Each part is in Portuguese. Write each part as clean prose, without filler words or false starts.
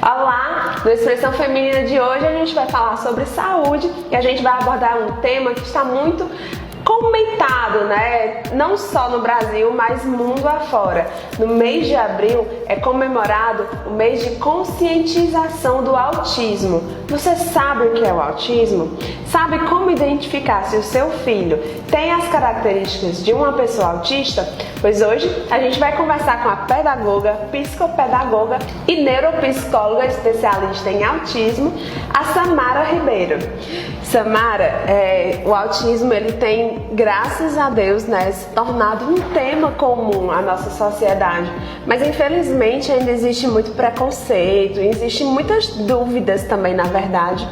Olá! No Expressão Feminina de hoje a gente vai falar sobre saúde e a gente vai abordar um tema que está muito comentado, né? Não só no Brasil, mas mundo afora. No mês de abril é comemorado o mês de conscientização do autismo. Você sabe o que é o autismo? Sabe como identificar se o seu filho tem as características de uma pessoa autista? Pois hoje a gente vai conversar com a pedagoga, psicopedagoga e neuropsicóloga especialista em autismo, a Samara Ribeiro. Samara, o autismo ele tem, graças a Deus, né, se tornado um tema comum à nossa sociedade, mas infelizmente ainda existe muito preconceito, existem muitas dúvidas também, na verdade.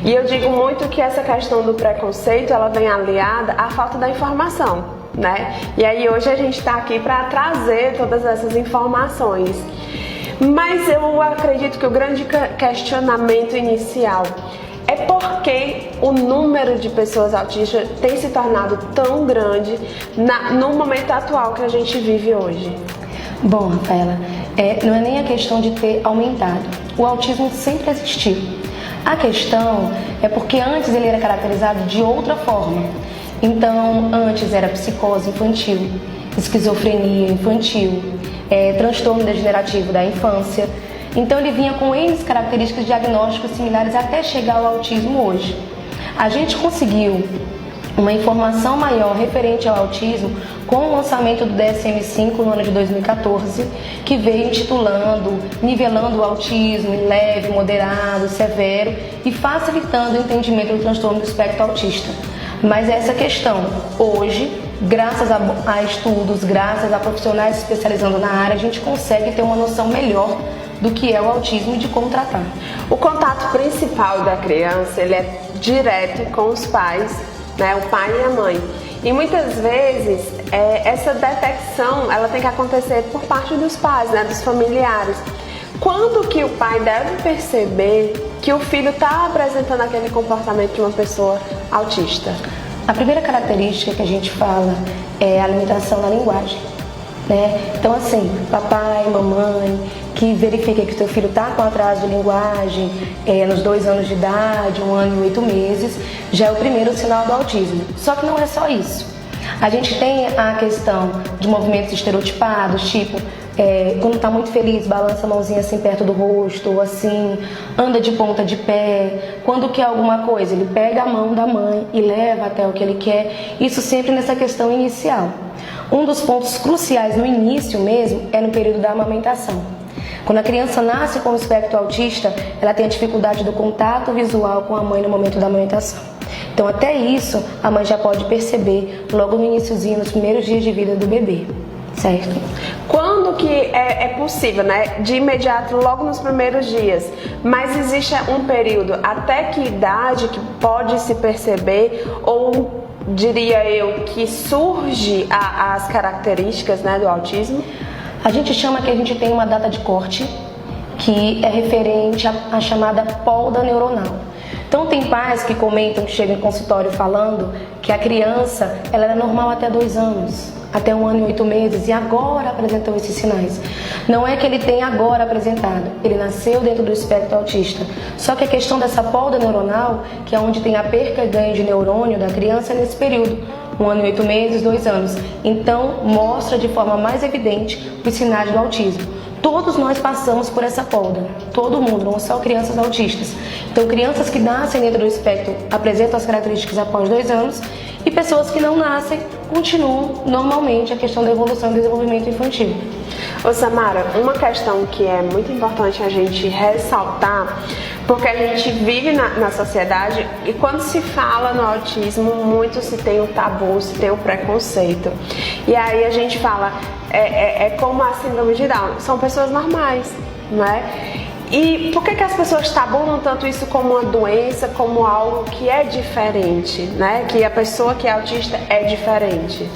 E eu digo muito que essa questão do preconceito ela vem aliada à falta da informação, né? E aí hoje a gente está aqui para trazer todas essas informações. Mas eu acredito que o grande questionamento inicial é porque o número de pessoas autistas tem se tornado tão grande no momento atual que a gente vive hoje. Bom, Rafaela, não é nem a questão de ter aumentado. O autismo sempre existiu. A questão é porque antes ele era caracterizado de outra forma. Então, antes era psicose infantil, esquizofrenia infantil, transtorno degenerativo da infância. Então ele vinha com N características diagnósticos similares até chegar ao autismo hoje. A gente conseguiu uma informação maior referente ao autismo com o lançamento do DSM-5 no ano de 2014, que veio intitulando, nivelando o autismo em leve, moderado, severo e facilitando o entendimento do transtorno do espectro autista. Mas essa questão, hoje, graças a estudos, graças a profissionais especializando na área, a gente consegue ter uma noção melhor do que é o autismo e de como tratar. O contato principal da criança ele é direto com os pais, né, o pai e a mãe. E muitas vezes essa detecção ela tem que acontecer por parte dos pais, né, dos familiares. Quando que o pai deve perceber que o filho está apresentando aquele comportamento de uma pessoa autista? A primeira característica que a gente fala é a limitação na linguagem, né? Então assim, papai, mamãe, que verifica que o seu filho está com atraso de linguagem nos 2 anos de idade, 1 ano e 8 meses, já é o primeiro sinal do autismo. Só que não é só isso. A gente tem a questão de movimentos estereotipados, tipo, quando está muito feliz, balança a mãozinha assim perto do rosto, ou assim, anda de ponta de pé. Quando quer alguma coisa, ele pega a mão da mãe e leva até o que ele quer. Isso sempre nessa questão inicial. Um dos pontos cruciais no início mesmo é no período da amamentação. Quando a criança nasce com o espectro autista, ela tem a dificuldade do contato visual com a mãe no momento da amamentação. Então até isso a mãe já pode perceber logo no iniciozinho, nos primeiros dias de vida do bebê, certo? Quando que é possível, né? De imediato, logo nos primeiros dias. Mas existe um período, até que idade que pode se perceber, ou diria eu, que surge as características, né, do autismo? A gente chama que a gente tem uma data de corte que é referente à chamada polda neuronal. Então tem pais que comentam, que chegam em consultório falando que a criança ela era normal até 2 anos, até 1 ano e 8 meses e agora apresentou esses sinais. Não é que ele tenha agora apresentado, ele nasceu dentro do espectro autista. Só que a questão dessa polda neuronal, que é onde tem a perca e ganho de neurônio da criança, é nesse período. 1 ano e 8 meses, 2 anos. Então, mostra de forma mais evidente os sinais do autismo. Todos nós passamos por essa polda, todo mundo, não só crianças autistas. Então, crianças que nascem dentro do espectro apresentam as características após 2 anos e pessoas que não nascem continuam normalmente a questão da evolução e desenvolvimento infantil. Ô Samara, uma questão que é muito importante a gente ressaltar, porque a gente vive na sociedade e quando se fala no autismo, muito se tem o tabu, se tem o preconceito. E aí a gente fala, como a síndrome de Down, são pessoas normais, não é? E por que as pessoas tabunam tanto isso como uma doença, como algo que é diferente, né? Que a pessoa que é autista é diferente?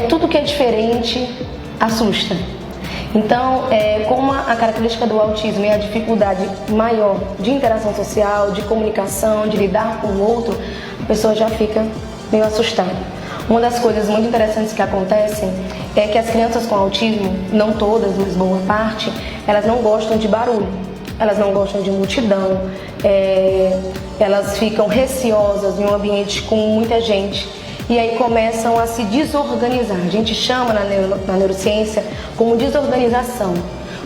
Tudo que é diferente assusta. Então, como a característica do autismo é a dificuldade maior de interação social, de comunicação, de lidar com o outro, a pessoa já fica meio assustada. Uma das coisas muito interessantes que acontecem é que as crianças com autismo, não todas, mas boa parte, elas não gostam de barulho. elas não gostam de multidão, elas ficam receosas em um ambiente com muita gente e aí começam a se desorganizar. A gente chama na neurociência como desorganização.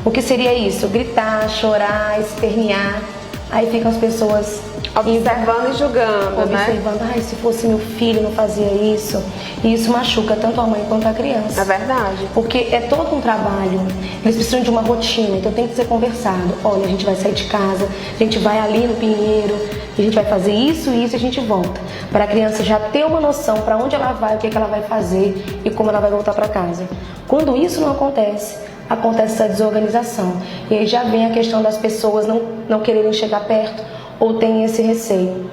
O que seria isso? Gritar, chorar, espernear. Aí ficam as pessoas observando e julgando, né? Observando, se fosse meu filho não fazia isso. E isso machuca tanto a mãe quanto a criança. É verdade. Porque é todo um trabalho. Eles precisam de uma rotina, então tem que ser conversado. Olha, a gente vai sair de casa, a gente vai ali no Pinheiro, a gente vai fazer isso e isso e a gente volta. Para a criança já ter uma noção para onde ela vai, o que ela vai fazer e como ela vai voltar para casa. Quando isso não acontece essa desorganização. E aí já vem a questão das pessoas não quererem chegar perto ou tem esse receio.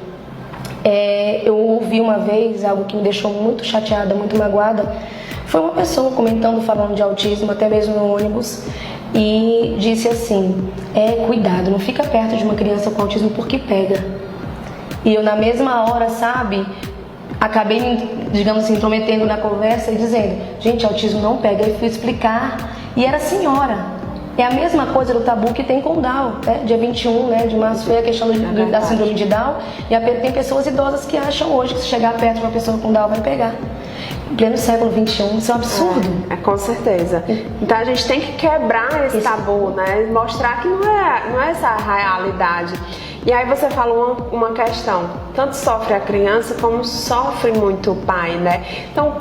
Eu ouvi uma vez algo que me deixou muito chateada, muito magoada. Foi uma pessoa comentando, falando de autismo, até mesmo no ônibus, e disse assim, cuidado, não fica perto de uma criança com autismo porque pega. E eu na mesma hora, acabei me, digamos assim, intrometendo na conversa e dizendo, gente, autismo não pega. E fui explicar, e era senhora. É a mesma coisa do tabu que tem com Down, né? Dia 21, de março foi a questão da síndrome de Down, e tem pessoas idosas que acham hoje que se chegar perto de uma pessoa com Down vai pegar. Em pleno século 21, isso é um absurdo. Com certeza. Então a gente tem que quebrar esse tabu, né? Mostrar que não é essa a realidade. E aí você falou uma questão, tanto sofre a criança como sofre muito o pai, né? Então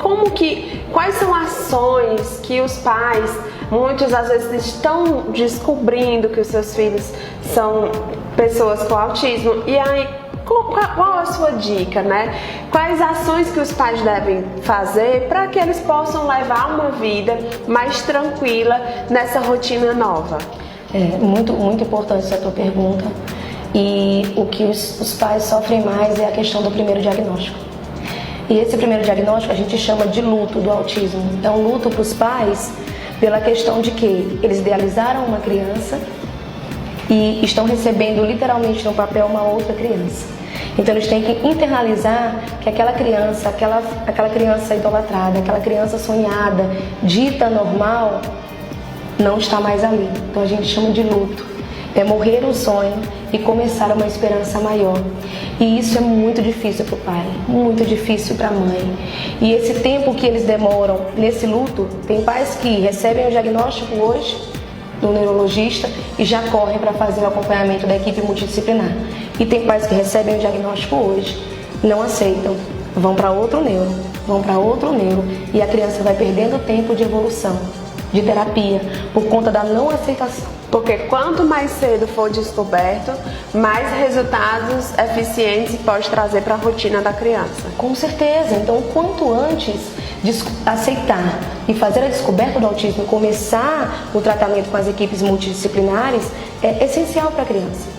quais são ações que os pais, muitos às vezes estão descobrindo que os seus filhos são pessoas com autismo, e aí qual a sua dica, né? Quais ações que os pais devem fazer para que eles possam levar uma vida mais tranquila nessa rotina nova? Muito, muito importante essa tua pergunta. E o que os pais sofrem mais é a questão do primeiro diagnóstico. E esse primeiro diagnóstico a gente chama de luto do autismo. É um luto para os pais pela questão de que eles idealizaram uma criança e estão recebendo literalmente no papel uma outra criança. Então eles têm que internalizar que aquela criança idolatrada, aquela criança sonhada, dita normal, não está mais ali. Então a gente chama de luto. É morrer o sonho e começar uma esperança maior. E isso é muito difícil para o pai, muito difícil para a mãe. E esse tempo que eles demoram nesse luto, tem pais que recebem o diagnóstico hoje do neurologista e já correm para fazer o acompanhamento da equipe multidisciplinar. E tem pais que recebem o diagnóstico hoje, não aceitam, vão para outro neuro, e a criança vai perdendo tempo de evolução, de terapia, por conta da não aceitação. Porque quanto mais cedo for descoberto, mais resultados eficientes pode trazer para a rotina da criança. Com certeza. Então, quanto antes de aceitar e fazer a descoberta do autismo e começar o tratamento com as equipes multidisciplinares, é essencial para a criança.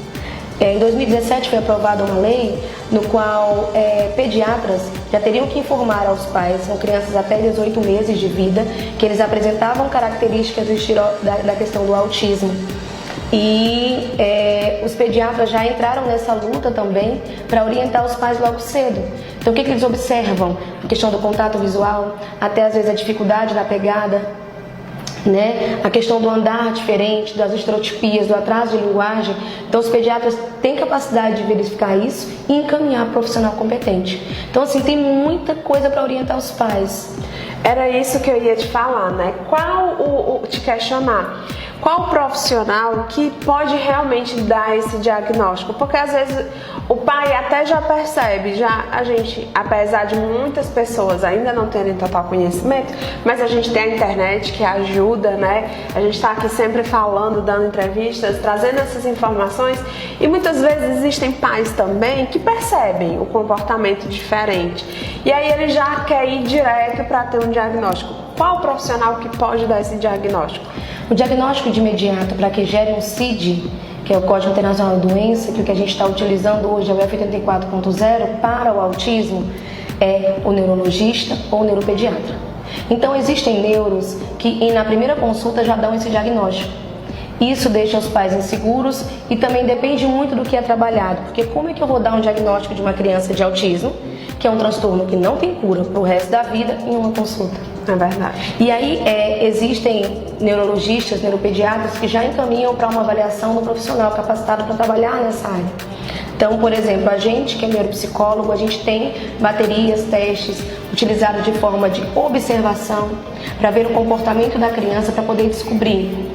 Em 2017 foi aprovada uma lei no qual pediatras já teriam que informar aos pais, com crianças até 18 meses de vida, que eles apresentavam características da questão do autismo. E os pediatras já entraram nessa luta também para orientar os pais logo cedo. Então o que eles observam? A questão do contato visual, até às vezes a dificuldade da pegada, a questão do andar diferente, das estereotipias, do atraso de linguagem. Então os pediatras têm capacidade de verificar isso e encaminhar para o profissional competente. Então assim, tem muita coisa para orientar os pais. Era isso que eu ia te falar, né? Te questionar. Qual profissional que pode realmente dar esse diagnóstico? Porque às vezes o pai até já percebe, a gente, apesar de muitas pessoas ainda não terem total conhecimento, mas a gente tem a internet que ajuda, né? A gente está aqui sempre falando, dando entrevistas, trazendo essas informações, e muitas vezes existem pais também que percebem o comportamento diferente. E aí ele já quer ir direto para ter um diagnóstico. Qual profissional que pode dar esse diagnóstico? O diagnóstico de imediato para que gere um CID, que é o Código Internacional da Doença, que o que a gente está utilizando hoje é o F84.0 para o autismo, é o neurologista ou o neuropediatra. Então existem neuros que na primeira consulta já dão esse diagnóstico. Isso deixa os pais inseguros e também depende muito do que é trabalhado, porque como é que eu vou dar um diagnóstico de uma criança de autismo, que é um transtorno que não tem cura para o resto da vida, em uma consulta? É verdade. E aí existem neurologistas, neuropediatras que já encaminham para uma avaliação do profissional capacitado para trabalhar nessa área. Então, por exemplo, a gente que é neuropsicólogo, a gente tem baterias, testes utilizados de forma de observação para ver o comportamento da criança, para poder descobrir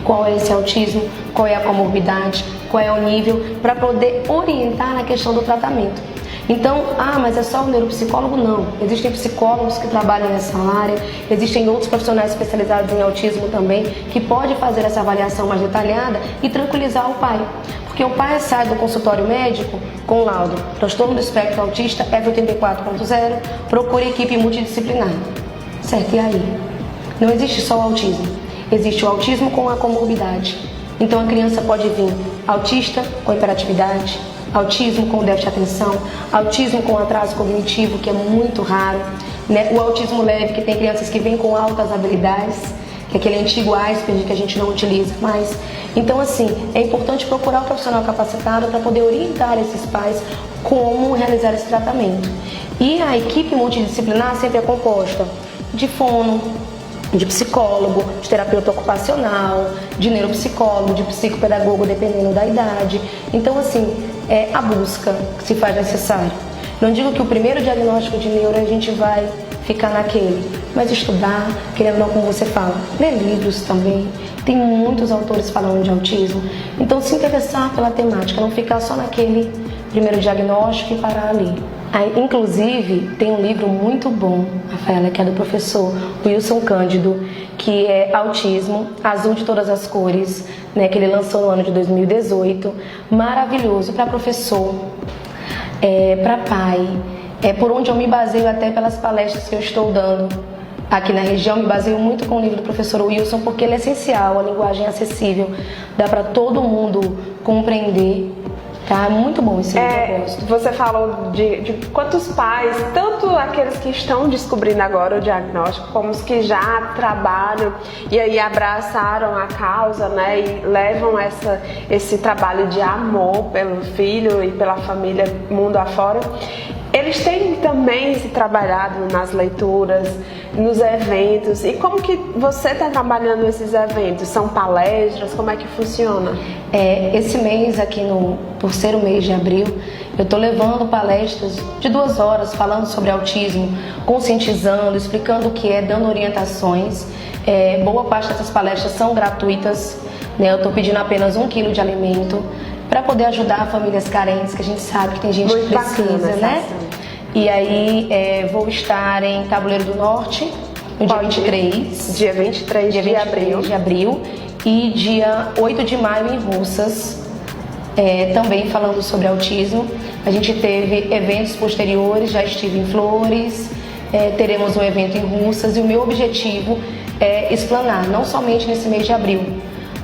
qual é esse autismo, qual é a comorbidade, qual é o nível, para poder orientar na questão do tratamento. Então, mas é só o neuropsicólogo? Não. Existem psicólogos que trabalham nessa área, existem outros profissionais especializados em autismo também, que podem fazer essa avaliação mais detalhada e tranquilizar o pai. Porque o pai sai do consultório médico com laudo transtorno do espectro autista F84.0, procura equipe multidisciplinar. Certo? E aí? Não existe só o autismo. Existe o autismo com a comorbidade. Então a criança pode vir autista com hiperatividade, autismo com déficit de atenção, autismo com atraso cognitivo, que é muito raro, né? O autismo leve, que tem crianças que vêm com altas habilidades, que é aquele antigo Asperger que a gente não utiliza mais. Então, assim, é importante procurar um profissional capacitado para poder orientar esses pais como realizar esse tratamento. E a equipe multidisciplinar sempre é composta de fono, de psicólogo, de terapeuta ocupacional, de neuropsicólogo, de psicopedagogo, dependendo da idade. Então, assim, é a busca que se faz necessário. Não digo que o primeiro diagnóstico de neuro a gente vai ficar naquele, mas estudar, querendo ou não, como você fala, ler livros também. Tem muitos autores falando de autismo. Então, se interessar pela temática, não ficar só naquele primeiro diagnóstico e parar ali. Aí, inclusive, tem um livro muito bom, Rafaela, que é do professor Wilson Cândido, que é Autismo, Azul de Todas as Cores, né, que ele lançou no ano de 2018. Maravilhoso para professor, para pai, por onde eu me baseio até pelas palestras que eu estou dando aqui na região. Me baseio muito com o livro do professor Wilson, porque ele é essencial, a linguagem é acessível, dá para todo mundo compreender. Tá, muito bom esse livro, eu gosto. Você falou de quantos pais, tanto aqueles que estão descobrindo agora o diagnóstico, como os que já trabalham e aí abraçaram a causa, né, e levam esse trabalho de amor pelo filho e pela família mundo afora. Eles têm também se trabalhado nas leituras, nos eventos. E como que você está trabalhando esses eventos? São palestras? Como é que funciona? Esse mês aqui, por ser o mês de abril, eu estou levando palestras de 2 horas falando sobre autismo, conscientizando, explicando o que é, dando orientações. Boa parte dessas palestras são gratuitas, né? Eu estou pedindo apenas 1 quilo de alimento para poder ajudar famílias carentes, que a gente sabe que tem gente muito que precisa, né? E aí vou estar em Tabuleiro do Norte no dia 23. Dia 23 de abril. E dia 8 de maio em Russas, também falando sobre autismo. A gente teve eventos posteriores, já estive em Flores, teremos um evento em Russas, e o meu objetivo é explanar, não somente nesse mês de abril,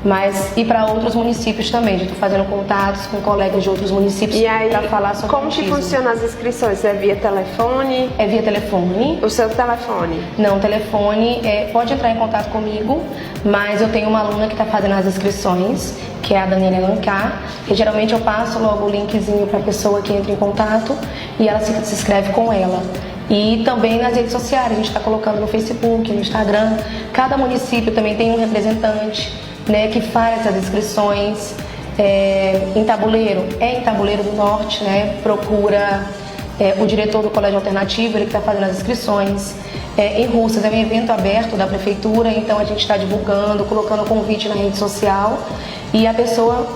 mas ir para outros municípios também. Já estou fazendo contatos com colegas de outros municípios para falar sobre como autismo. Como que funcionam as inscrições? É via telefone? É via telefone. O seu telefone? Não, telefone, pode entrar em contato comigo, mas eu tenho uma aluna que está fazendo as inscrições, que é a Daniela Alencar, e geralmente eu passo logo o linkzinho para a pessoa que entra em contato e ela se inscreve com ela. E também nas redes sociais, a gente está colocando no Facebook, no Instagram. Cada município também tem um representante, né, que faz essas inscrições. Em Tabuleiro, em Tabuleiro do Norte, né, procura o diretor do Colégio Alternativo, ele que está fazendo as inscrições. Em Russas é um evento aberto da prefeitura, então a gente está divulgando, colocando convite na rede social e a pessoa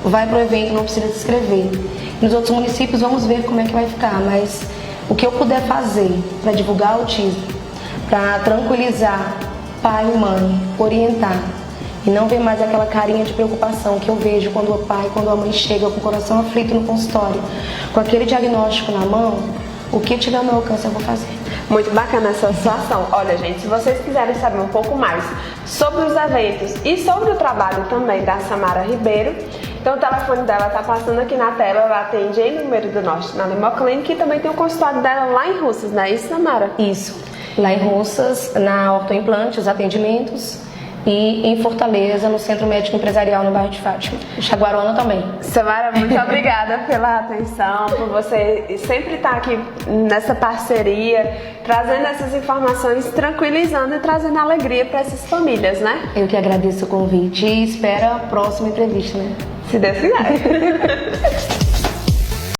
vai para o evento, não precisa se inscrever. Nos outros municípios vamos ver como é que vai ficar, mas o que eu puder fazer para divulgar autismo, para tranquilizar pai e mãe, orientar, e não ver mais aquela carinha de preocupação que eu vejo quando o pai, quando a mãe chega com o coração aflito no consultório, com aquele diagnóstico na mão, o que tiver ao meu alcance eu vou fazer. Muito bacana essa situação. Olha, gente, se vocês quiserem saber um pouco mais sobre os eventos e sobre o trabalho também da Samara Ribeiro, então o telefone dela está passando aqui na tela. Ela atende em Número do Norte, na Lemoclínica, e também tem o consultório dela lá em Russas, não é isso, Samara? Isso, lá em Russas, na Ortoimplante, os atendimentos. e em Fortaleza, no Centro Médico Empresarial, no bairro de Fátima. Em Jaguarona também. Samara, muito obrigada pela atenção, por você sempre estar aqui nessa parceria, trazendo essas informações, tranquilizando e trazendo alegria para essas famílias, né? Eu que agradeço o convite e espero a próxima entrevista, né? Se Deus quiser.